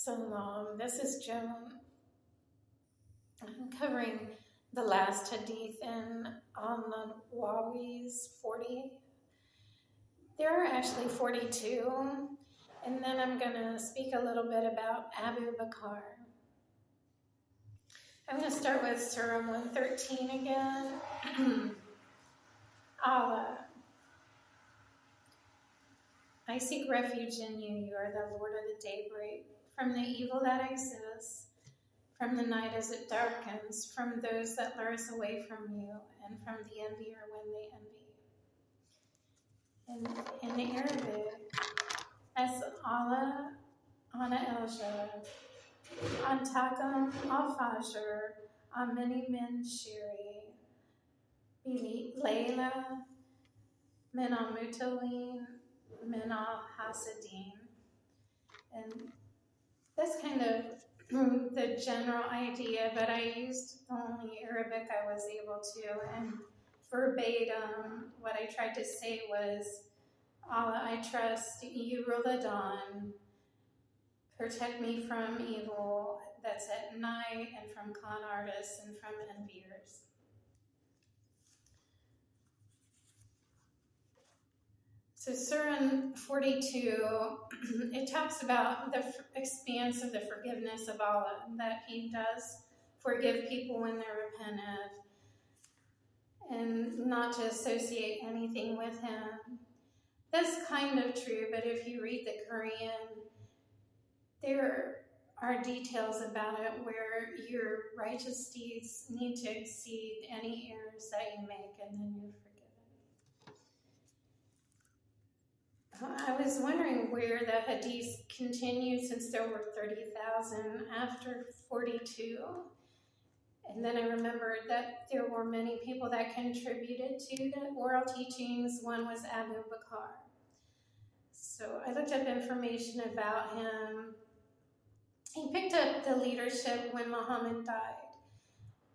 Salam. This is Joan. I'm covering the last hadith in Al-Nawawi's 40. There are actually 42, and then I'm going to speak a little bit about Abu Bakr. I'm going to start with Surah 113 again. Allah, I seek refuge in you. You are the Lord of the daybreak, from the evil that exists, from the night as it darkens, from those that lure us away from you, and from the envier when they envy. In Arabic, as Allah, Ana el-Jab, Antakam al-Fajr, Amini min Shiri, Layla, min al-Mutalin, min al-Hasadin. And that's kind of the general idea, but I used the only Arabic I was able to, and verbatim, what I tried to say was, Allah, I trust you rule the dawn, protect me from evil that's at night, and from con artists and from enviers. So Surah 42, it talks about the expanse of the forgiveness of Allah, that He does forgive people when they're repentant, and not to associate anything with Him. That's kind of true, but if you read the Quran, there are details about it where your righteous deeds need to exceed any errors that you make, and then you're forgiven. I was wondering where the hadith continued, since there were 30,000 after 42. And then I remembered that there were many people that contributed to the oral teachings. One was Abu Bakr. So I looked up information about him. He picked up the leadership when Muhammad died.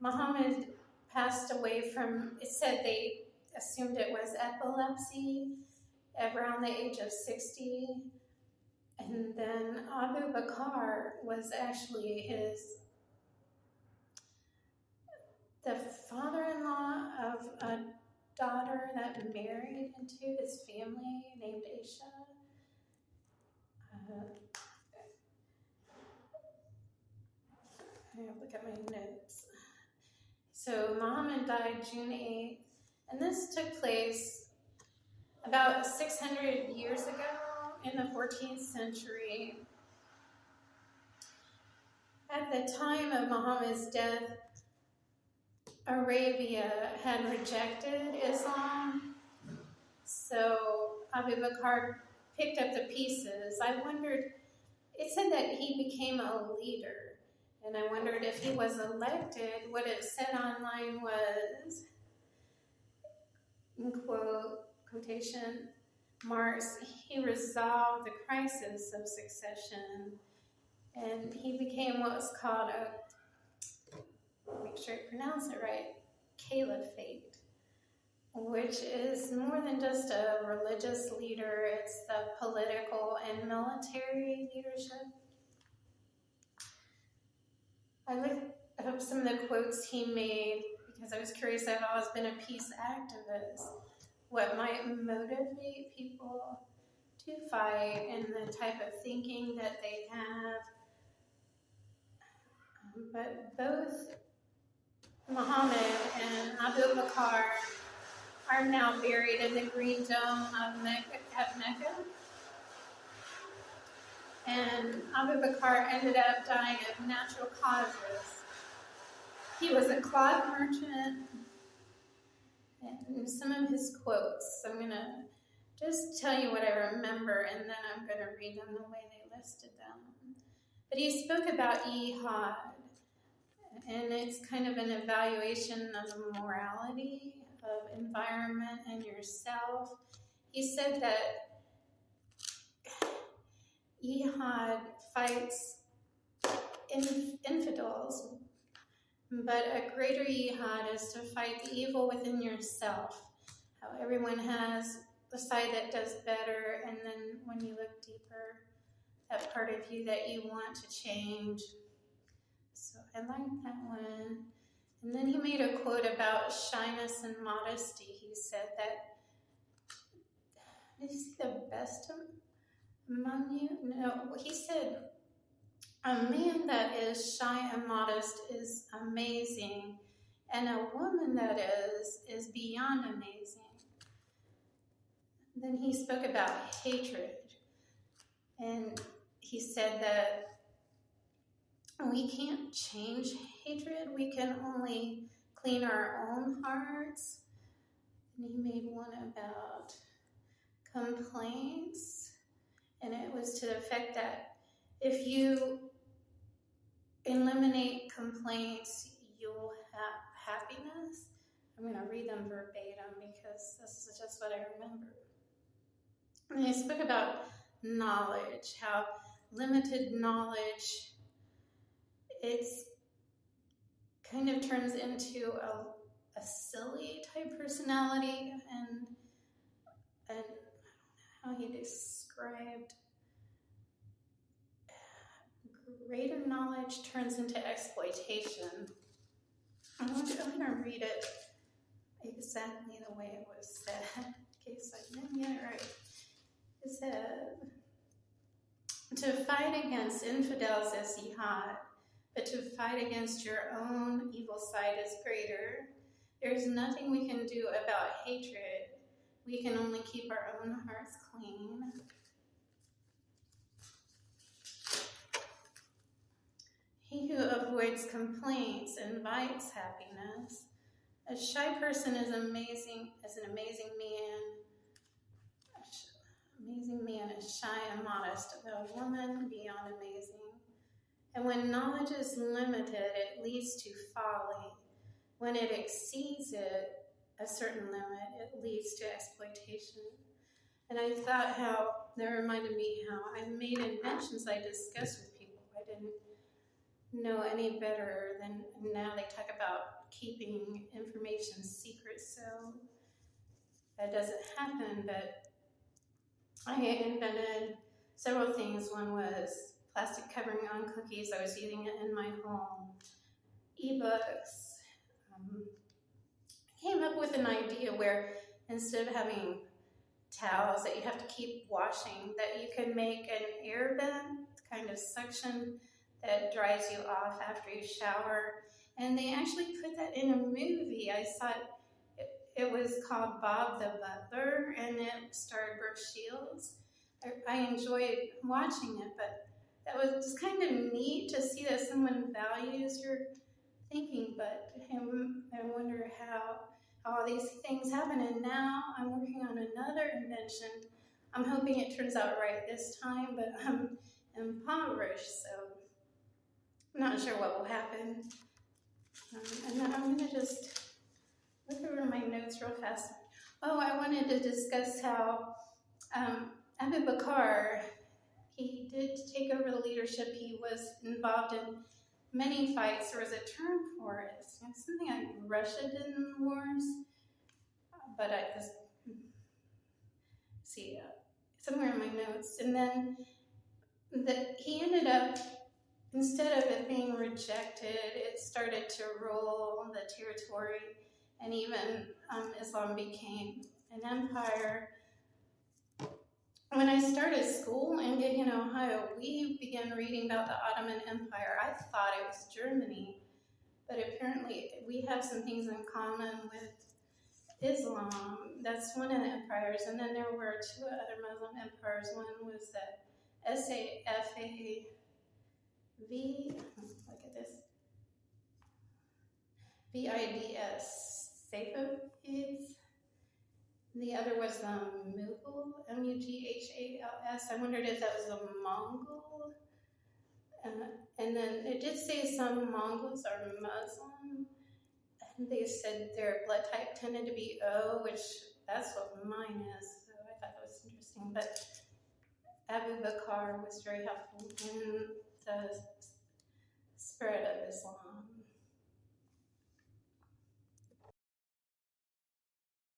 Muhammad passed away from, it said they assumed it was epilepsy, around the age of 60. And then Abu Bakr was actually the father-in-law of a daughter that married into his family named Aisha. I look at my notes. So Muhammad died June 8th, and this took place about 600 years ago in the 14th century. At the time of Muhammad's death, Arabia had rejected Islam, so Abu Bakr picked up the pieces. I wondered, it said that he became a leader, and I wondered if he was elected. What it said online was, in quotation marks, he resolved the crisis of succession, and he became what was called make sure I pronounce it right, caliphate, which is more than just a religious leader, it's the political and military leadership. I looked up some of the quotes he made because I was curious. I've always been a peace activist. What might motivate people to fight and the type of thinking that they have. But both Muhammad and Abu Bakr are now buried in the green dome of Mecca. And Abu Bakr ended up dying of natural causes. He was a cloth merchant. And some of his quotes, I'm going to just tell you what I remember, and then I'm going to read them the way they listed them. But he spoke about jihad, and it's kind of an evaluation of morality, of environment and yourself. He said that jihad fights infidels, but a greater jihad is to fight the evil within yourself. How everyone has the side that does better, and then when you look deeper, that part of you that you want to change. So I liked that one. And then he made a quote about shyness and modesty. He said that, is he the best among you? No, he said, a man that is shy and modest is amazing, and a woman that is beyond amazing. Then he spoke about hatred, and he said that we can't change hatred, we can only clean our own hearts. And he made one about complaints, and it was to the effect that if you eliminate complaints, you'll have happiness. I'm going to read them verbatim because this is just what I remember. And he spoke about knowledge, how limited knowledge, it's kind of turns into a silly type personality, and I don't know how he described greater knowledge turns into exploitation. I'm going to read it exactly the way it was said, in case I didn't get it right. It said, to fight against infidels is jihad, but to fight against your own evil side is greater. There's nothing we can do about hatred. We can only keep our own hearts clean. He who avoids complaints invites happiness. A shy person is an amazing man. Amazing man is shy and modest, a woman beyond amazing. And when knowledge is limited, it leads to folly. When it exceeds a certain limit, it leads to exploitation. And I thought how, that reminded me how I made inventions I discussed with people. I didn't know any better than now they talk about keeping information secret, so that doesn't happen, but I invented several things. One was plastic covering on cookies. I was using it in my home. Ebooks. I came up with an idea where instead of having towels that you have to keep washing, that you can make an air vent kind of suction that dries you off after you shower. And they actually put that in a movie. I saw it was called Bob the Butler, and it starred Brooke Shields. I enjoyed watching it, but that was just kind of neat to see that someone values your thinking. But I wonder how all these things happen. And now I'm working on another invention. I'm hoping it turns out right this time, but I'm impoverished, so I'm not sure what will happen. And then I'm going to just look over my notes real fast. Oh, I wanted to discuss how Abu Bakr, he did take over the leadership. He was involved in many fights. There was a term for it. It's something like Russia did in the wars. But I just see somewhere in my notes. And then he ended up, instead of it being rejected, it started to rule the territory, and even Islam became an empire. When I started school in Ohio, we began reading about the Ottoman Empire. I thought it was Germany, but apparently we have some things in common with Islam. That's one of the empires, and then there were two other Muslim empires. One was the Safavid. Look at this. Vids, Safavids. The other was Mughal, Mughals. I wondered if that was a Mongol. And then it did say some Mongols are Muslim. And they said their blood type tended to be O, which that's what mine is. So I thought that was interesting. But Abu Bakr was very helpful in the spread of Islam.